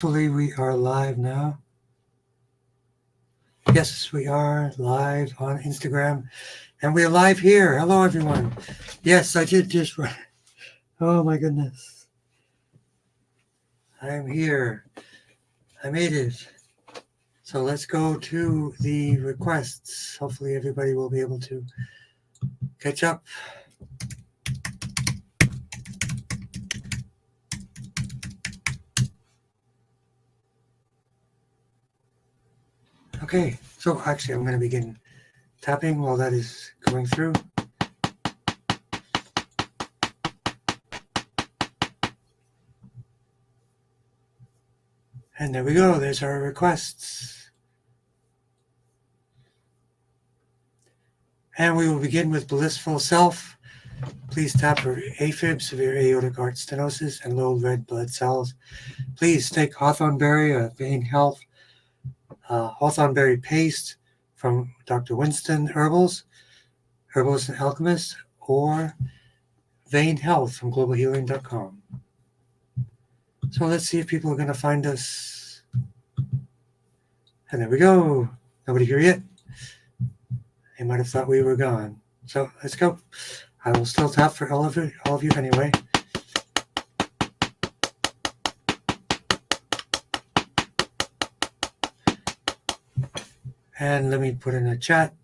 Hopefully we are live now. Yes, we are live on Instagram. And we are live here. Hello, everyone. Yes, I did just... Oh, my goodness. I'm here. I made it. So let's go to the requests. Hopefully everybody will be able to catch up. Okay, so actually I'm going to begin tapping while that is going through. And there we go. There's our requests. And we will begin with Blissful Self. Please tap for AFib, severe aortic arch stenosis, and low red blood cells. Please take hawthorn berry, vein health, hawthorn berry paste from Dr. Winston Herbalist and Alchemist, or vein health from globalhealing.com. So let's see if people are going to find us. And there we go. Nobody here yet? They might have thought we were gone. So let's go. I will still tap for all of you anyway. And let me put in a chat.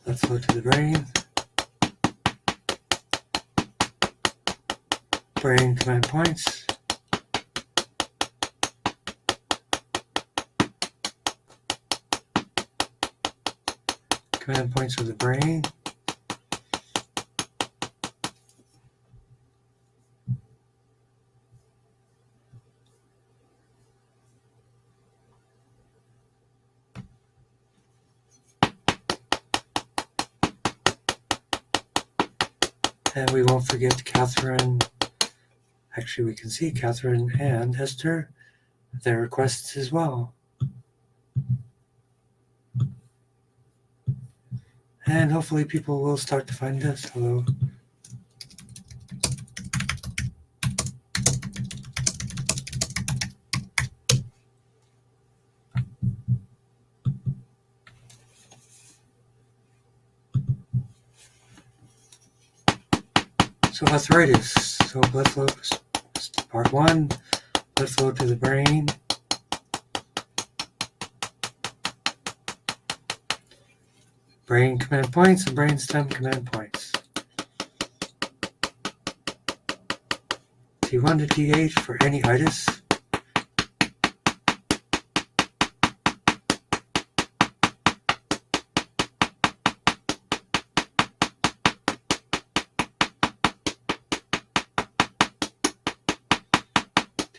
Let's flow to the brain. Brain command points. Command points of the brain. And we won't forget Catherine. Actually, we can see Catherine and Esther, their requests as well. And hopefully people will start to find us. Hello. So arthritis. So blood flow, part 1, blood flow to the brain. Brain command points and brain stem command points. T1 to T8 for any itis.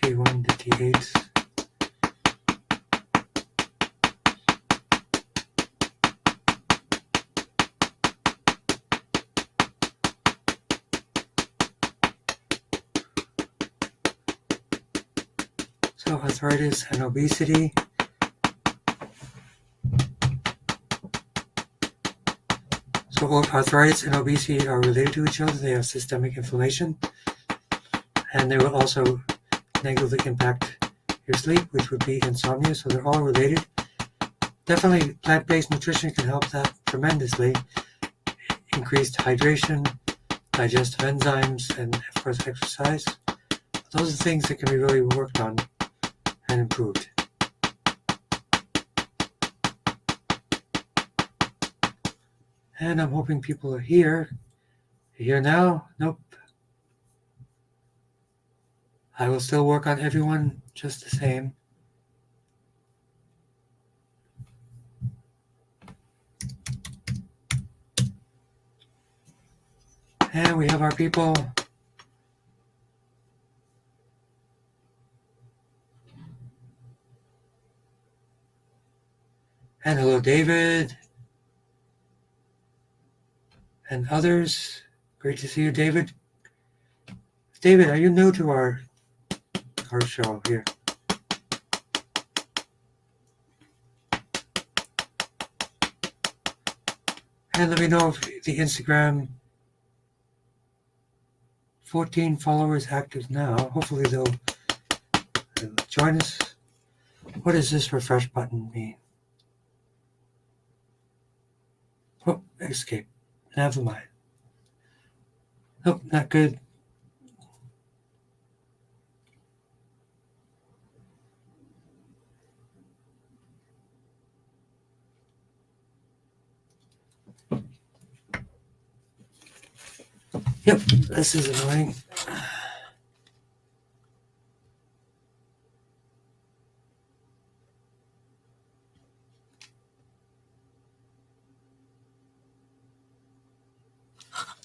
T1 to T8. So arthritis and obesity. So arthritis and obesity are related to each other. They have systemic inflammation, and they will also negatively impact your sleep, which would be insomnia. So they're all related. Definitely plant-based nutrition can help that tremendously. Increased hydration, digestive enzymes, and of course exercise. Those are things that can be really worked on and improved. And I'm hoping people are here. Here now? Nope. I will still work on everyone just the same. And we have our people. And hello, David. And others. Great to see you, David. David, are you new to our show here? And let me know if the Instagram 14 followers active now. Hopefully they'll join us. What does this refresh button mean? Oh, escape. Never mind. Nope, not good. Yep, this is annoying.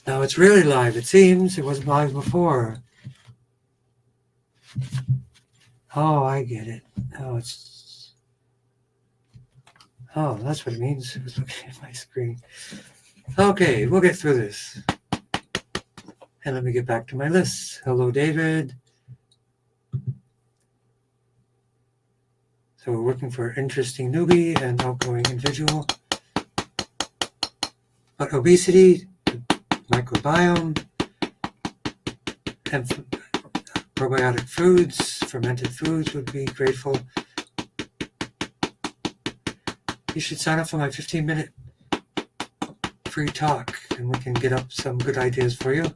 Now it's really live. It seems it wasn't live before. Oh, I get it. Oh, that's what it means. I was looking at my screen. Okay, we'll get through this. And let me get back to my list. Hello, David. So we're looking for interesting newbie and outgoing individual. But obesity, microbiome, and probiotic foods, fermented foods would be grateful. You should sign up for my 15-minute free talk, and we can get up some good ideas for you.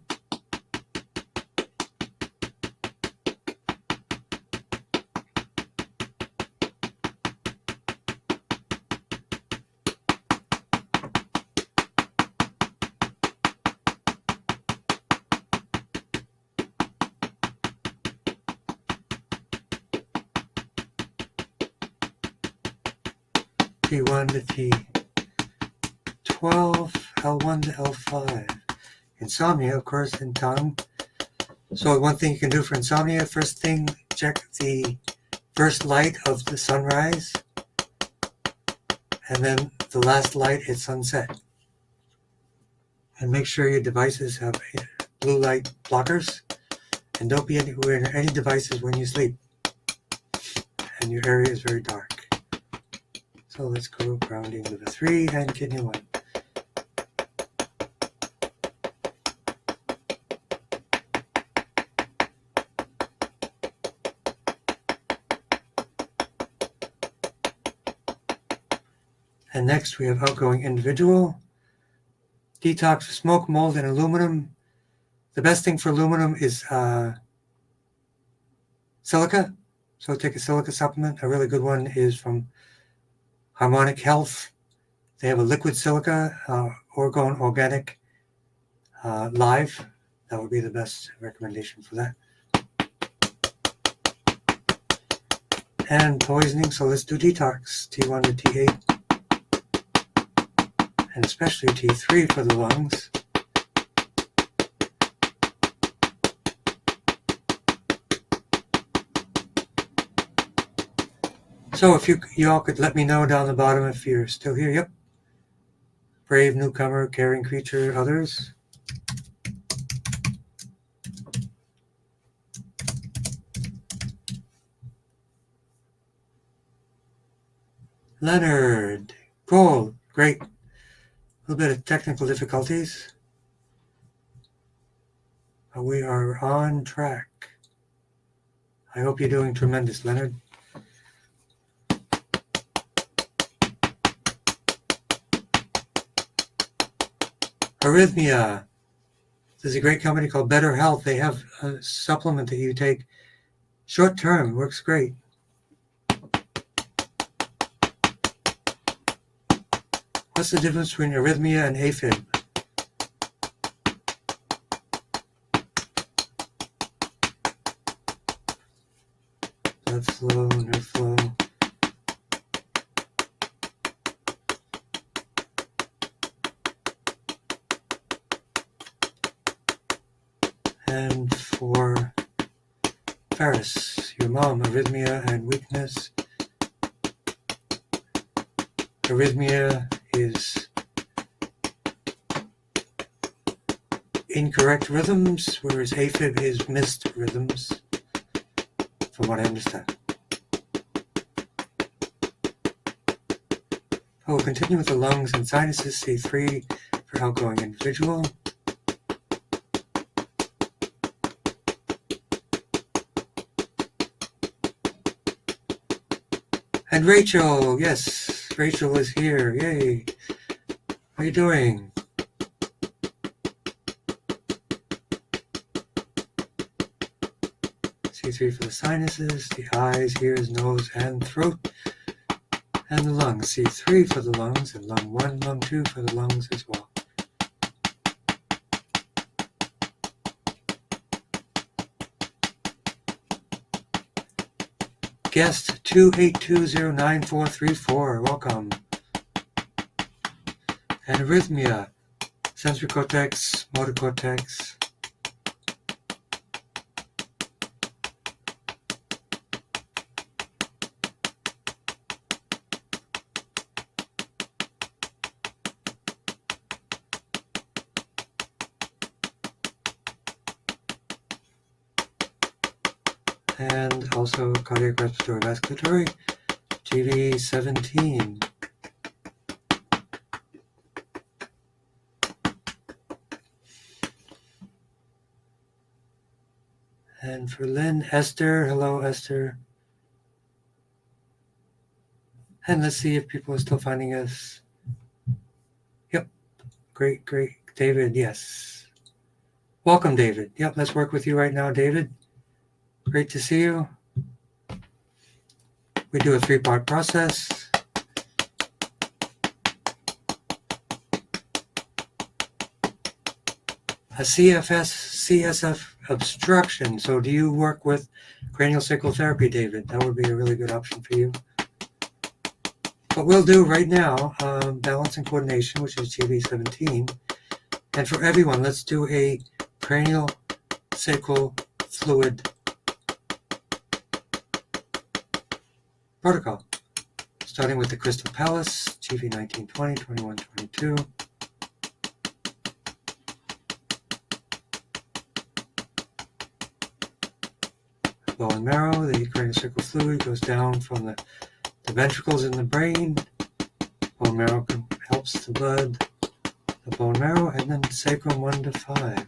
T1 to T12, L1 to L5. Insomnia, of course, in Tong. So one thing you can do for insomnia, first thing, check the first light of the sunrise, and then the last light at sunset. And make sure your devices have blue light blockers, and don't be anywhere near any devices when you sleep, and your area is very dark. So let's go grounding liver 3 and kidney 1. And next we have outgoing individual. Detox for smoke, mold, and aluminum. The best thing for aluminum is silica. So take a silica supplement. A really good one is from Harmonic Health. They have a liquid silica, Orgone Organic Live. That would be the best recommendation for that. And poisoning, so let's do detox. T1 to T8. And especially T3 for the lungs. So if you all could let me know down the bottom if you're still here. Yep. Brave newcomer, caring creature, others. Leonard, cool, great. A little bit of technical difficulties, but we are on track. I hope you're doing tremendous, Leonard. Arrhythmia. There's a great company called Better Health. They have a supplement that you take short term. Works great. What's the difference between arrhythmia and AFib? Blood flow, nerve flow. And for Ferris, your mom, arrhythmia and weakness. Arrhythmia is incorrect rhythms, whereas AFib is missed rhythms, from what I understand. I will continue with the lungs and sinuses, C3 for outgoing individual. And Rachel, yes, Rachel is here, yay. How are you doing? C3 for the sinuses, the eyes, ears, nose, and throat. And the lungs, C3 for the lungs, and lung 1, lung 2 for the lungs as well. Guest 28209434, welcome. And arrhythmia, sensory cortex, motor cortex. And also cardiac respiratory vasculatory, GV17. And for Lynn, Esther, hello Esther. And let's see if people are still finding us. Yep, great, David, yes. Welcome, David. Yep, let's work with you right now, David. Great to see you. We do a 3-part process. A CSF obstruction. So do you work with cranial sacral therapy, David? That would be a really good option for you. What we'll do right now, balance and coordination, which is GV17. And for everyone, let's do a cranial sacral fluid protocol, starting with the Crystal Palace, GV 1920, 21, 22. Bone marrow, the cranial sacral fluid goes down from the ventricles in the brain. Bone marrow helps the blood, the bone marrow, and then sacrum 1 to 5.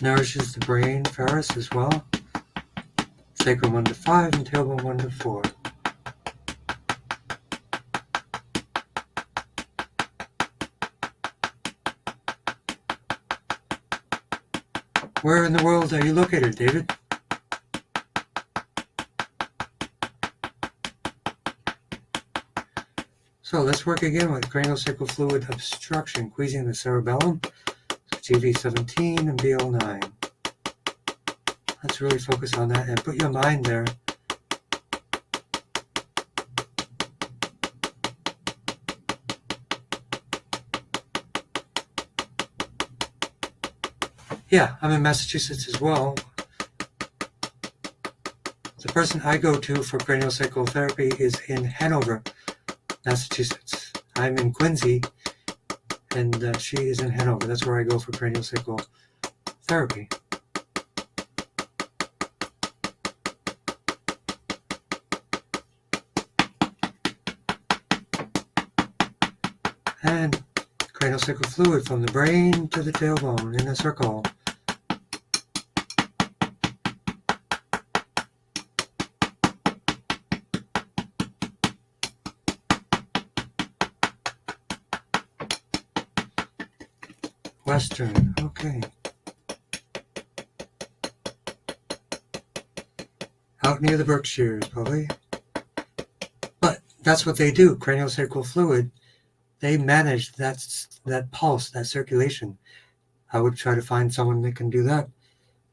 Nourishes the brain, ferrous as well. Sacrum 1 to 5 and tailbone 1 to 4. Where in the world are you located, David? So let's work again with cranial sacral fluid obstruction, squeezing the cerebellum. GV17 and BL9. Let's really focus on that and put your mind there. Yeah, I'm in Massachusetts as well. The person I go to for cranial sacral therapy is in Hanover, Massachusetts. I'm in Quincy, and she is in Hanover. That's where I go for cranial sacral therapy. And cranial sacral fluid from the brain to the tailbone in a circle. Western, okay. Out near the Berkshires, probably. But that's what they do, cranial sacral fluid. They manage that pulse, that circulation. I would try to find someone that can do that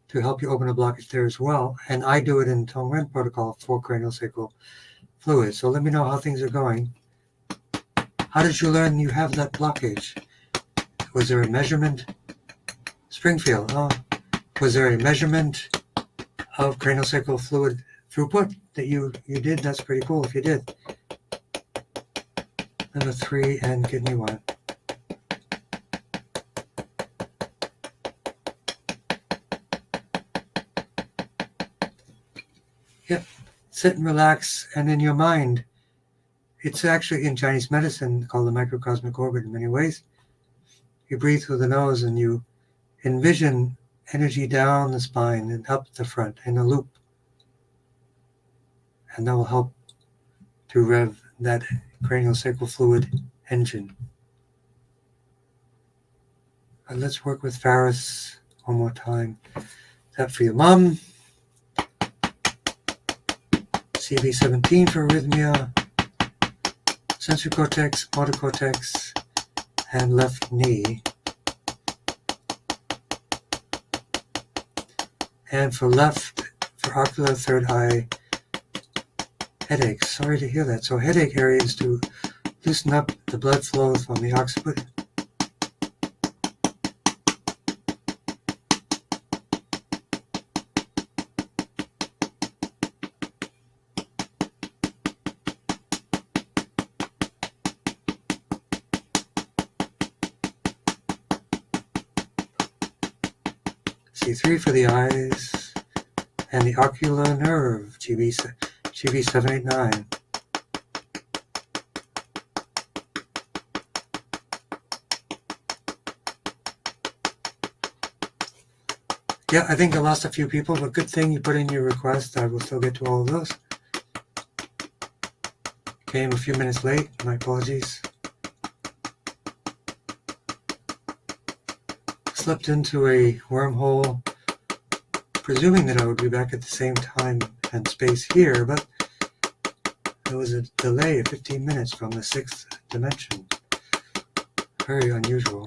to help you open a blockage there as well. And I do it in Tongren protocol for cranial sacral fluid. So let me know how things are going. How did you learn you have that blockage? Was there a measurement? Springfield, was there a measurement of cranial sacral fluid throughput that you did? That's pretty cool if you did. liver 3, and kidney 1. Yep. Sit and relax, and in your mind, it's actually in Chinese medicine called the microcosmic orbit in many ways. You breathe through the nose and you envision energy down the spine and up the front in a loop. And that will help to rev that cranial sacral fluid engine. And let's work with Faris one more time. That for your mom. CV17 for arrhythmia, sensory cortex, motor cortex, and left knee. And for left, for ocular third eye, headaches. Sorry to hear that. So headache area is to loosen up the blood flow from the occiput. C3 for the eyes, and the ocular nerve, GB789. Yeah, I think I lost a few people, but good thing you put in your request. I will still get to all of those. Came a few minutes late, my apologies. Slipped into a wormhole, presuming that I would be back at the same time and space here, but there was a delay of 15 minutes from the 6th dimension. Very unusual.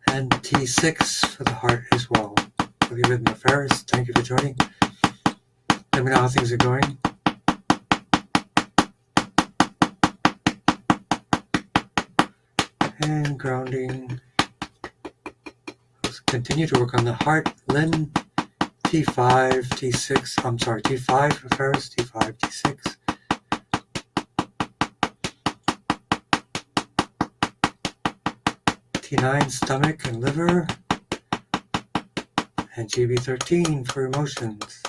And T6 for the heart as well. For the arrhythmia. Faris, thank you for joining. Let me know how things are going. And grounding. Let's continue to work on the heart. Lynn, T5, T6. I'm sorry, T5 for Faris, T5, T6. T9, stomach and liver. And GB13 for emotions.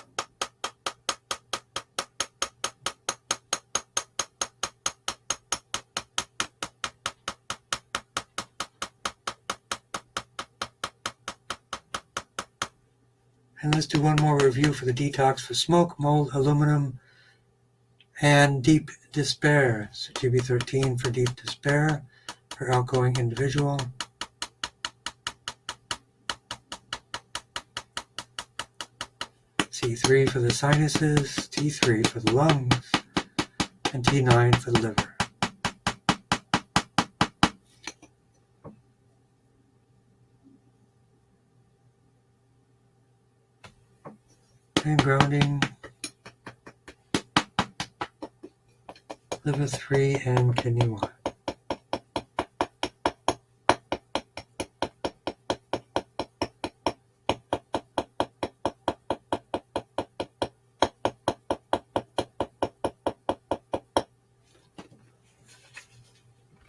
And let's do one more review for the detox for smoke, mold, aluminum, and deep despair. So GB13 for deep despair, for outgoing individual. C3 for the sinuses, T3 for the lungs, and T9 for the liver. And grounding, liver 3 and kidney 1.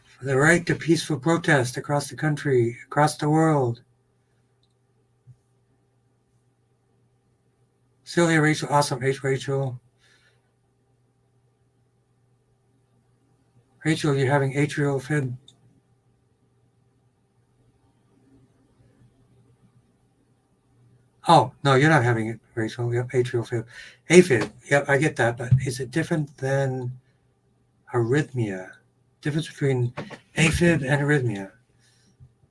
For the right to peaceful protest across the country, across the world. Sylvia, Rachel, awesome. Rachel. Rachel, you're having atrial fib. Oh, no, you're not having it, Rachel. Yep, atrial fib. AFib, yep, I get that, but is it different than arrhythmia? Difference between AFib and arrhythmia.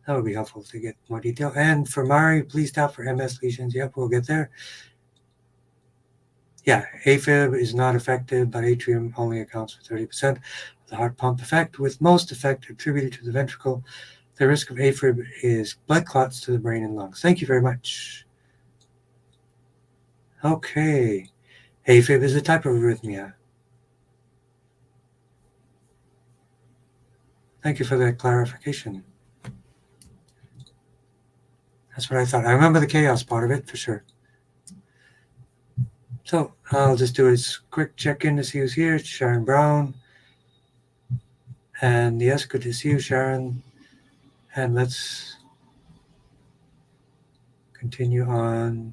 That would be helpful to get more detail. And for Mari, please tap for MS lesions. Yep, we'll get there. Yeah, AFib is not affected, but atrium only accounts for 30% of the heart pump effect, with most effect attributed to the ventricle. The risk of AFib is blood clots to the brain and lungs. Thank you very much. Okay. AFib is a type of arrhythmia. Thank you for that clarification. That's what I thought. I remember the chaos part of it for sure. So I'll just do a quick check-in to see who's here. It's Sharon Brown. And yes, good to see you, Sharon. And let's continue on.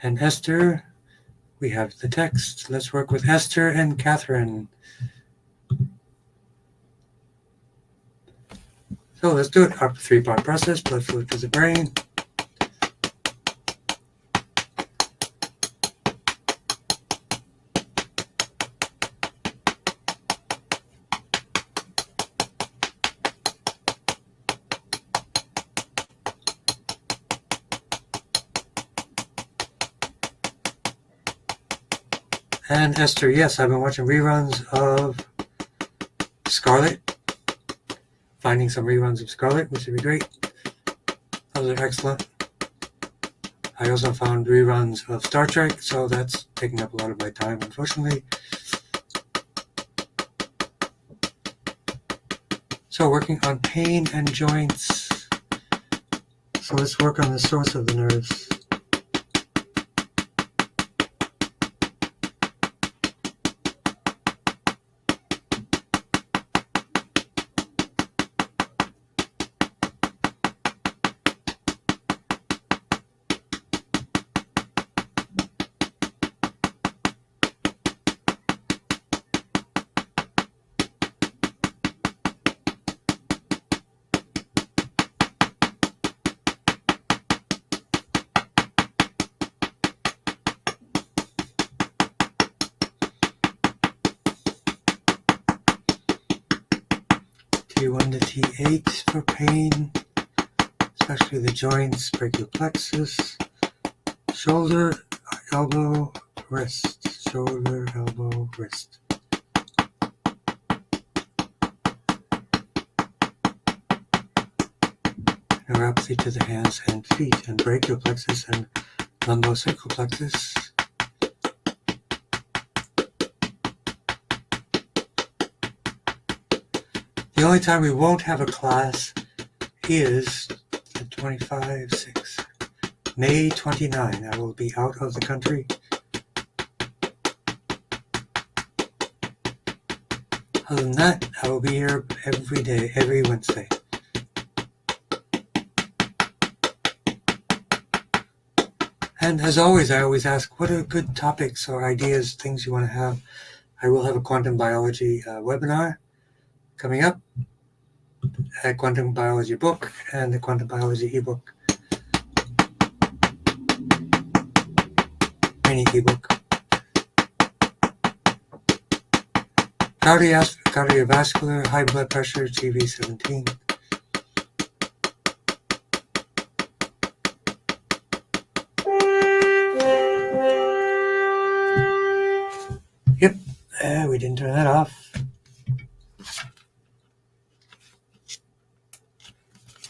And Esther, we have the text. Let's work with Esther and Catherine. So let's do it. Our three-part process, blood flow to the brain. And Esther, yes, I've been watching reruns of Scarlet. Finding some reruns of Scarlet, which would be great. Those are excellent. I also found reruns of Star Trek, so that's taking up a lot of my time, unfortunately. So working on pain and joints. So let's work on the source of the nerves. T1 to T8 for pain, especially the joints, brachial plexus, shoulder, elbow, wrist, shoulder, elbow, wrist. Neuropathy to the hands and feet, and brachial plexus and lumbosacral plexus. The only time we won't have a class is the 25/6, May 29. I will be out of the country. Other than that, I will be here every day, every Wednesday. And as always, I always ask, what are good topics or ideas, things you want to have? I will have a quantum biology webinar coming up, a quantum biology book, and the quantum biology ebook. Mini ebook. Cardiovascular, high blood pressure, TV17. Yep, we didn't turn that off.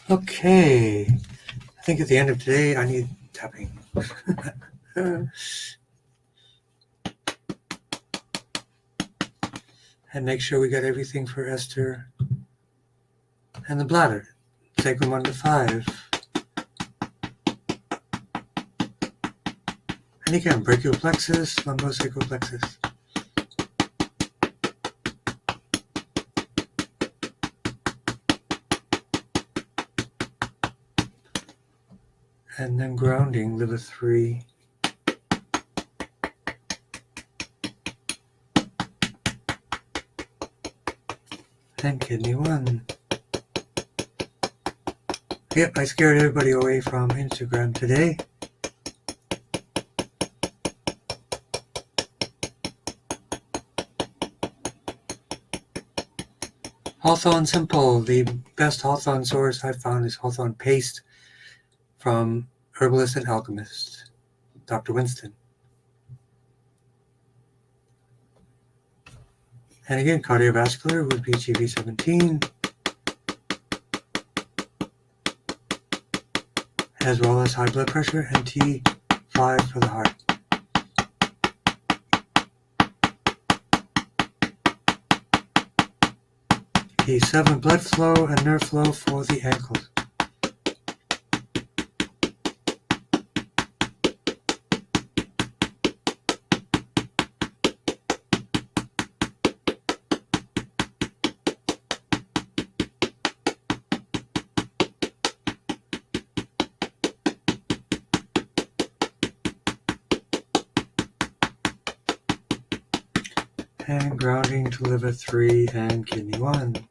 Okay, I think at the end of today, I need tapping. And make sure we got everything for Esther and the bladder. Sacrum 1 to 5. And again, brachial plexus, lumbosacral plexus. And then grounding, liver 3. And kidney 1. Yep, I scared everybody away from Instagram today. Hawthorne Simple. The best Hawthorne source I've found is Hawthorne Paste from Herbalist and Alchemist, Dr. Winston. And again, cardiovascular would be TV17, as well as high blood pressure and T5 for the heart. T7 blood flow and nerve flow for the ankles. And grounding to liver 3 and kidney 1.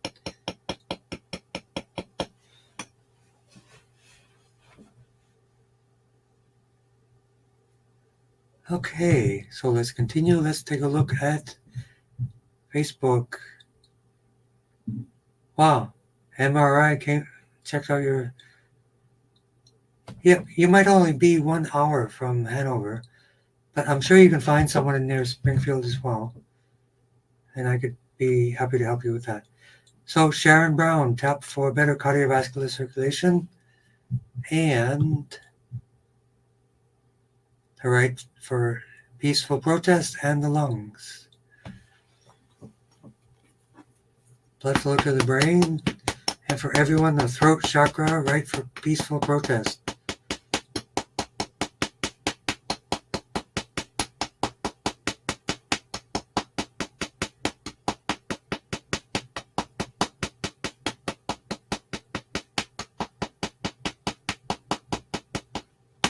Okay, so let's continue. Let's take a look at Facebook. Wow, MRI checked out your... Yeah, you might only be 1 hour from Hanover, but I'm sure you can find someone near Springfield as well. And I could be happy to help you with that. So Sharon Brown, tap for better cardiovascular circulation and the right for peaceful protest and the lungs. Blood flow to the brain, and for everyone, the throat chakra, right for peaceful protest.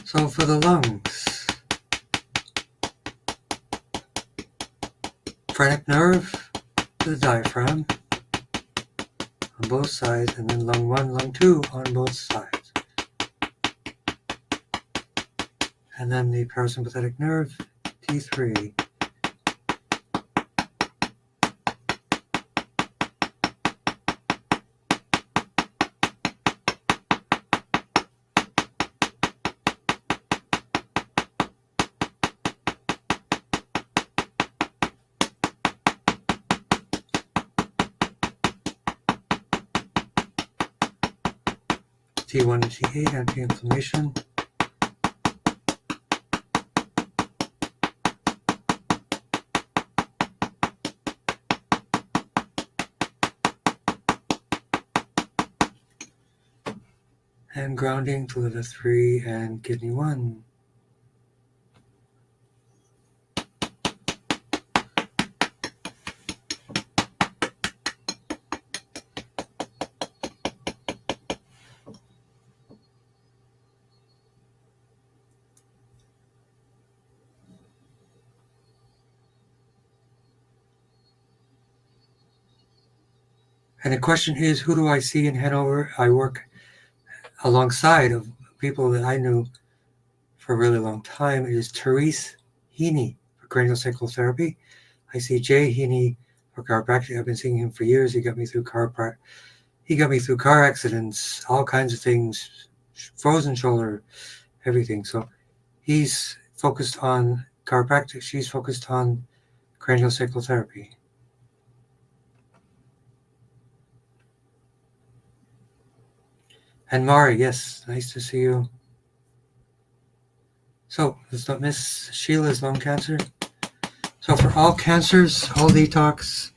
So for the lungs, phrenic nerve to the diaphragm on both sides, and then lung 1, lung 2 on both sides. And then the parasympathetic nerve, T3. T1 and T8, anti-inflammation. And grounding to liver 3 and kidney 1. And the question is, who do I see in Hanover? I work alongside of people that I knew for a really long time. It is Therese Heaney for craniosacral therapy. I see Jay Heaney for chiropractic. I've been seeing him for years. He got me through car accidents, all kinds of things, frozen shoulder, everything. So he's focused on chiropractic. She's focused on craniosacral therapy. And Mari, yes, nice to see you. So let's not miss Sheila's lung cancer. So for all cancers, all detox,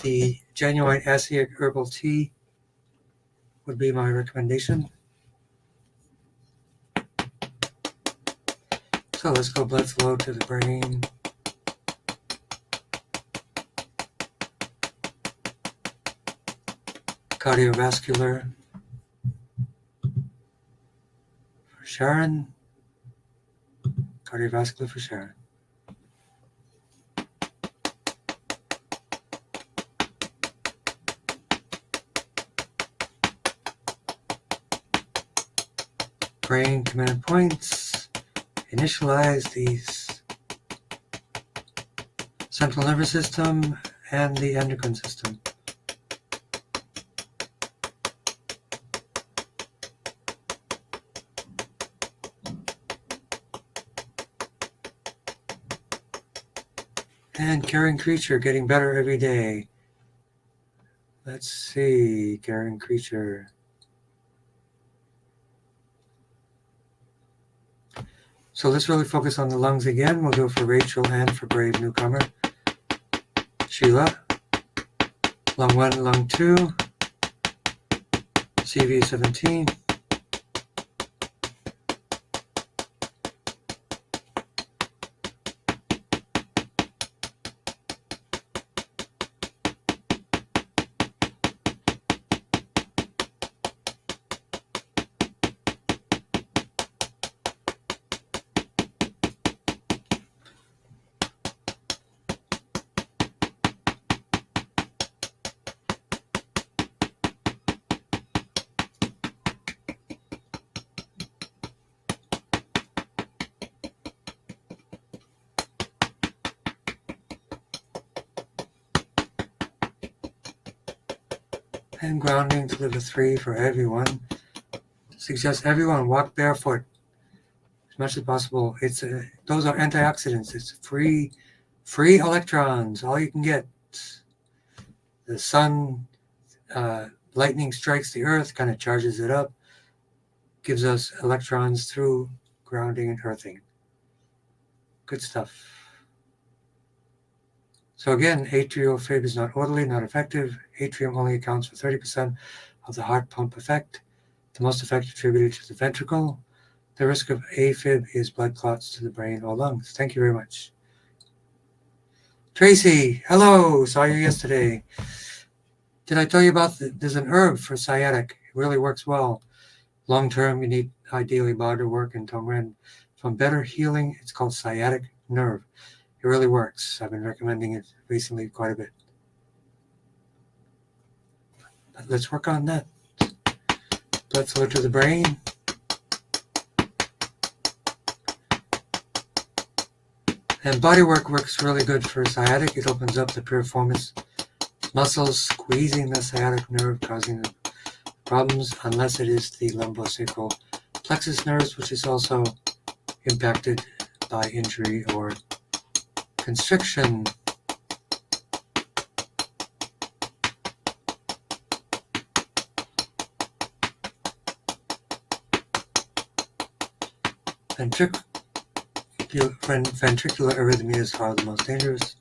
the genuine ASEAC herbal tea would be my recommendation. So let's go blood flow to the brain. Cardiovascular for Sharon. Cardiovascular for Sharon. Brain command points. Initialize these central nervous system and the endocrine system. And caring creature getting better every day. Let's see, caring creature. So let's really focus on the lungs again. We'll do it for Rachel and for Brave Newcomer. Sheila, lung 1, lung 2, CV17. And grounding to level 3 for everyone. Suggest everyone walk barefoot as much as possible. Those are antioxidants. It's free electrons. All you can get. The sun, lightning strikes the earth, kind of charges it up, gives us electrons through grounding and earthing. Good stuff. So again, atrial fib is not orderly, not effective. Atrium only accounts for 30% of the heart pump effect. The most effect attributed to the ventricle. The risk of AFib is blood clots to the brain or lungs. Thank you very much. Tracy, hello, saw you yesterday. Did I tell you about there's an herb for sciatic? It really works well. Long term, you need ideally body work and Tongren. From better healing, it's called sciatic nerve. It really works. I've been recommending it recently quite a bit. But let's work on that. Blood flow to the brain. And body work works really good for sciatic. It opens up the piriformis muscles, squeezing the sciatic nerve, causing the problems, unless it is the lumbosacral plexus nerves, which is also impacted by injury or constriction. Ventricular arrhythmias are the most dangerous.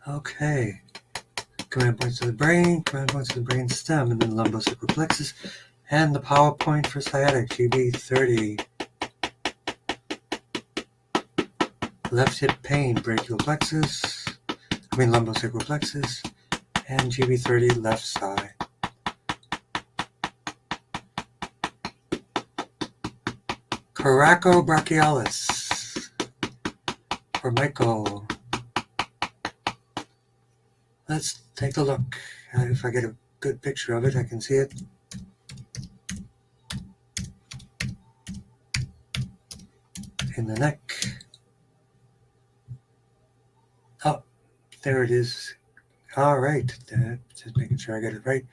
Okay. Command points to the brain, command points to the brain stem, and then lumbosacral plexus, and the power point for sciatic, GB30. Left hip pain, brachial plexus, lumbosacral plexus, and GB30 left side. Coracobrachialis, or Michael. Let's take a look. If I get a good picture of it, I can see it. In the neck. Oh, there it is. All right. Just making sure I get it right.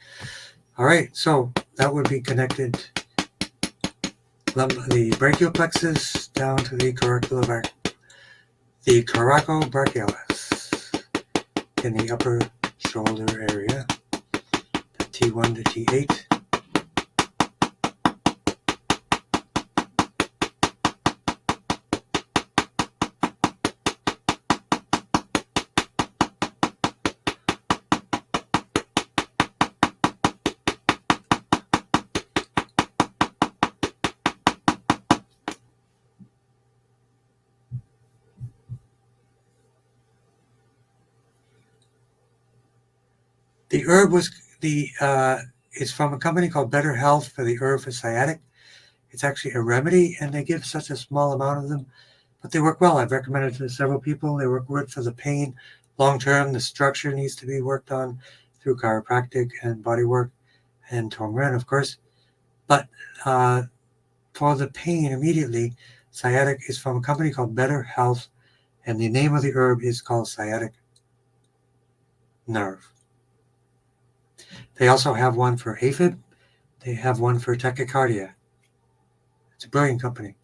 All right. So that would be connected the brachial plexus down to the coracobrachialis in the upper shoulder area, the T1 to T8. The herb is from a company called Better Health for the herb for sciatic. It's actually a remedy, and they give such a small amount of them, but they work well. I've recommended it to several people. They work good for the pain long term. The structure needs to be worked on through chiropractic and body work and Tongren, of course. But for the pain immediately, sciatic is from a company called Better Health, and the name of the herb is called sciatic nerve. They also have one for AFib. They have one for tachycardia. It's a brilliant company.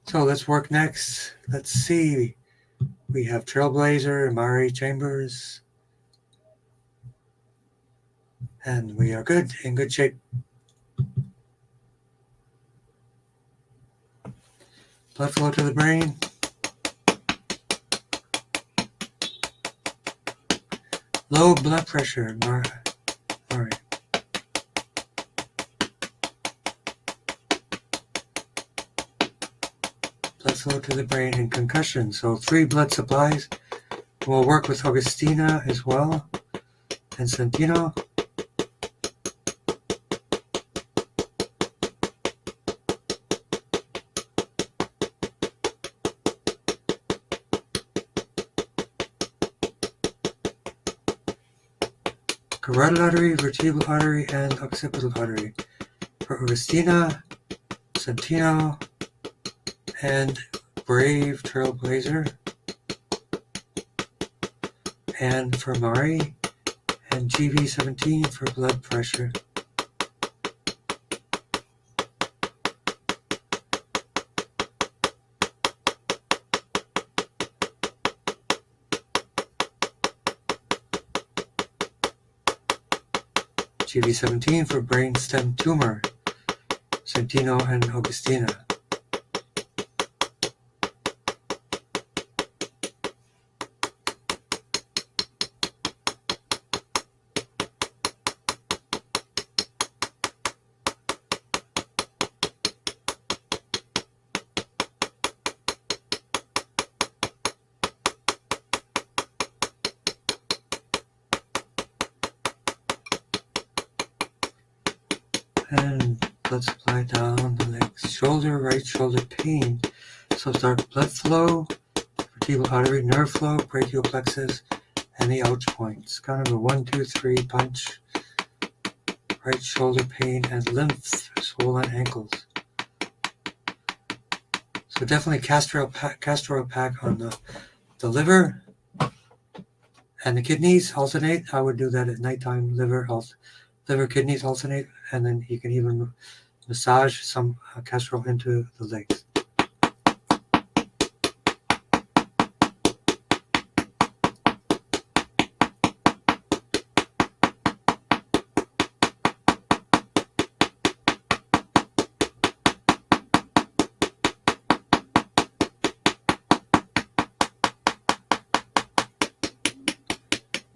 So let's work next. Let's see. We have Trailblazer, Amari Chambers. And we are good, in good shape. Blood flow to the brain. Low blood pressure, Mari. Blood flow to the brain and concussion. So 3 blood supplies. We'll work with Augustina as well. And Santino. Carotid artery, vertebral artery, and occipital artery. For Augustina, Santino, and Brave Trailblazer. And for Mari, and GV17 for blood pressure. GV17 for brainstem tumor, Santino and Augustina. And blood supply down the legs, shoulder, right shoulder pain. So start blood flow, vertebral artery, nerve flow, brachial plexus, and the ouch points. Kind of a 1, 2, 3 punch. Right shoulder pain and lymph, swollen ankles. So definitely castor oil pack on the liver and the kidneys alternate. I would do that at nighttime. Liver, kidneys alternate, and then you can even massage some castor oil into the legs.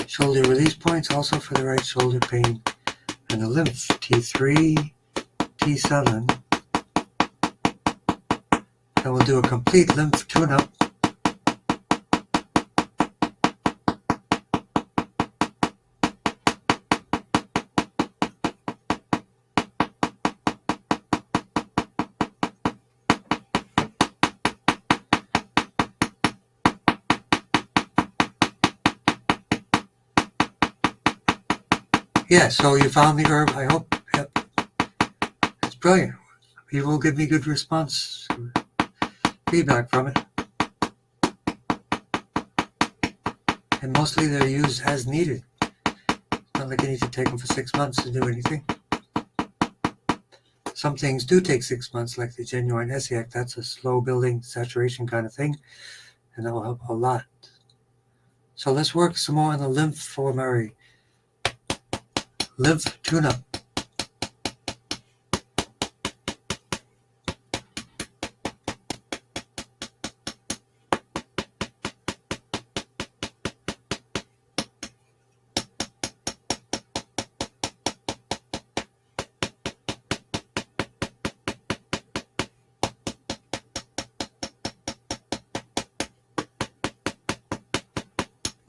Shoulder release points also for the right shoulder pain and the lymph, T3, T7. And we'll do a complete lymph tune-up. Yeah, so you found the herb, I hope. Yep. It's brilliant. People will give me good response, feedback from it. And mostly they're used as needed. It's not like you need to take them for 6 months to do anything. Some things do take 6 months, like the genuine Essiac. That's a slow building saturation kind of thing, and that will help a lot. So let's work some more on the lymph for Murray. Lymph tune-up.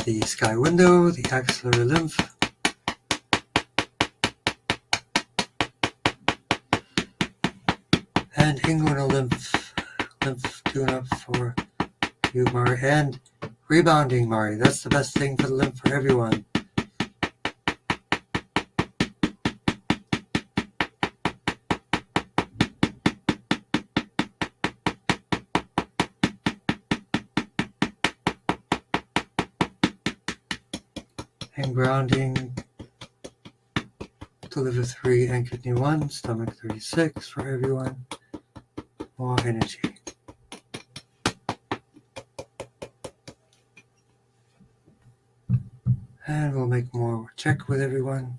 The sky window, the axillary lymph, and inguinal lymph tune-up for you, Mari, and rebounding, Mari. That's the best thing for the lymph for everyone. And grounding to liver 3 and kidney 1, stomach 36 for everyone. More energy. And we'll make more check with everyone.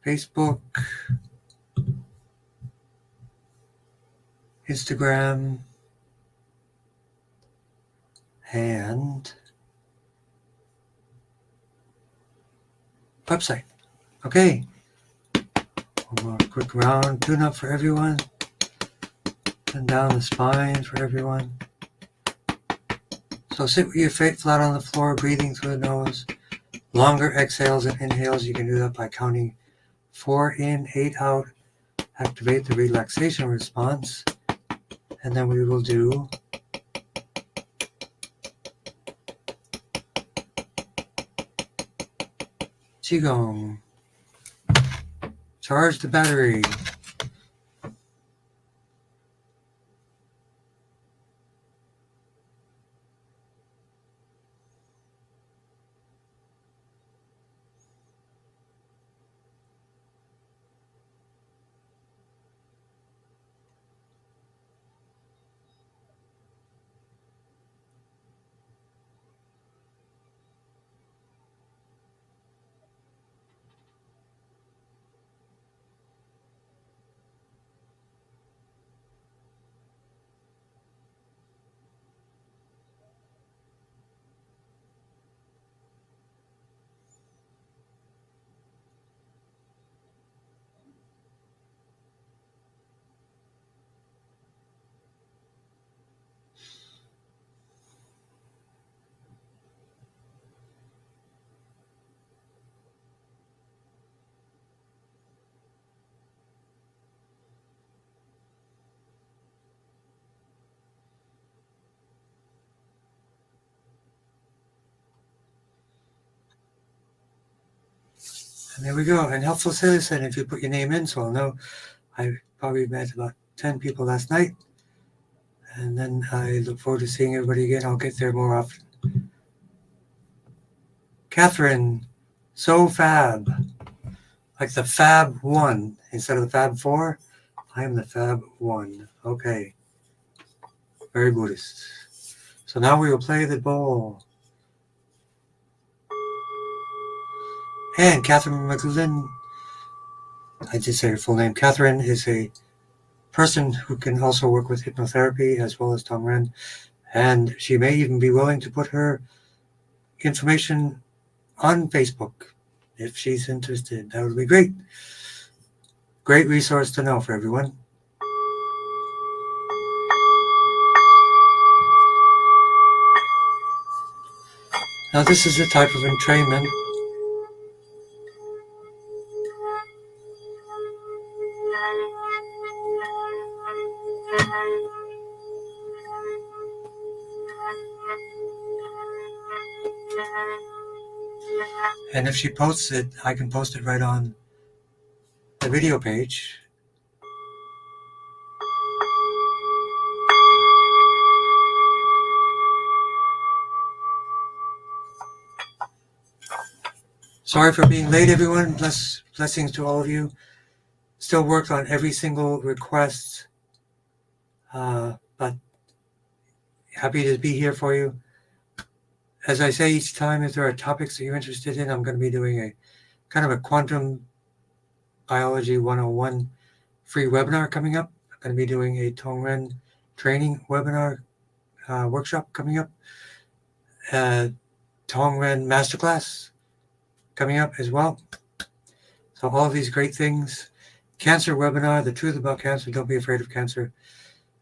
Facebook, Instagram, and website. Okay. One more quick round tune up for everyone. And down the spine for everyone. So sit with your feet flat on the floor, breathing through the nose. Longer exhales and inhales. You can do that by counting 4 in, 8 out. Activate the relaxation response. And then we will do Qigong. Charge the battery. And there we go. And helpful citizen, if you put your name in, so I'll know. I probably met about 10 people last night. And then I look forward to seeing everybody again. I'll get there more often. Catherine, so fab. Like the Fab One instead of the Fab Four. I am the Fab One. Okay. Very Buddhist. So now we will play the bowl. And Catherine McLean, I did say her full name. Catherine is a person who can also work with hypnotherapy as well as Tongren. And she may even be willing to put her information on Facebook if she's interested. That would be great. Great resource to know for everyone. Now this is a type of entrainment. And if she posts it, I can post it right on the video page. Sorry for being late, everyone. Blessings to all of you. Still worked on every single request, but happy to be here for you. As I say each time, if there are topics that you're interested in, I'm going to be doing a kind of a quantum biology 101 free webinar coming up. I'm going to be doing a Tongren training webinar workshop coming up. Tongren Masterclass coming up as well. So all of these great things. Cancer webinar, the truth about cancer. Don't be afraid of cancer.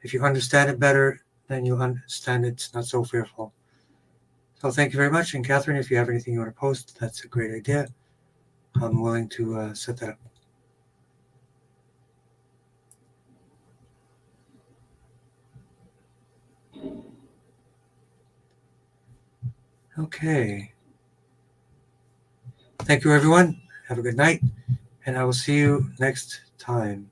If you understand it better, then you'll understand it's not so fearful. So thank you very much. And Catherine, if you have anything you want to post, that's a great idea. I'm willing to set that up. Okay. Thank you, everyone. Have a good night. And I will see you next time.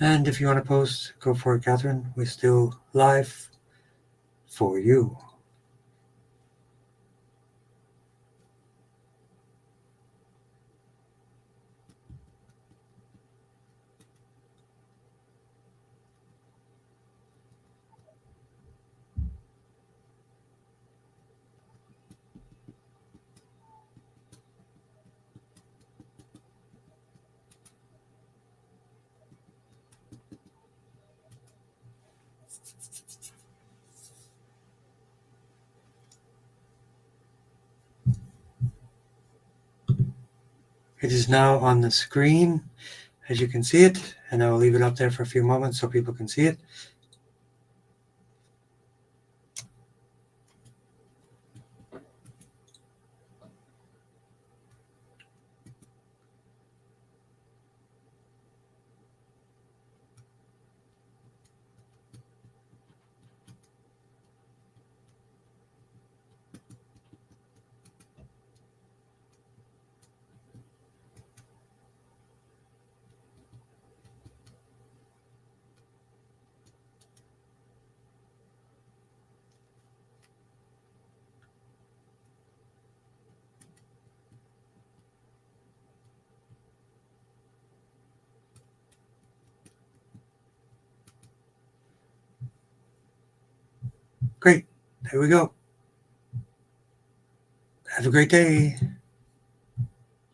And if you want to post, go for it, Catherine. We're still live for you. It is now on the screen, as you can see it, and I will leave it up there for a few moments so people can see it. Great. There we go. Have a great day.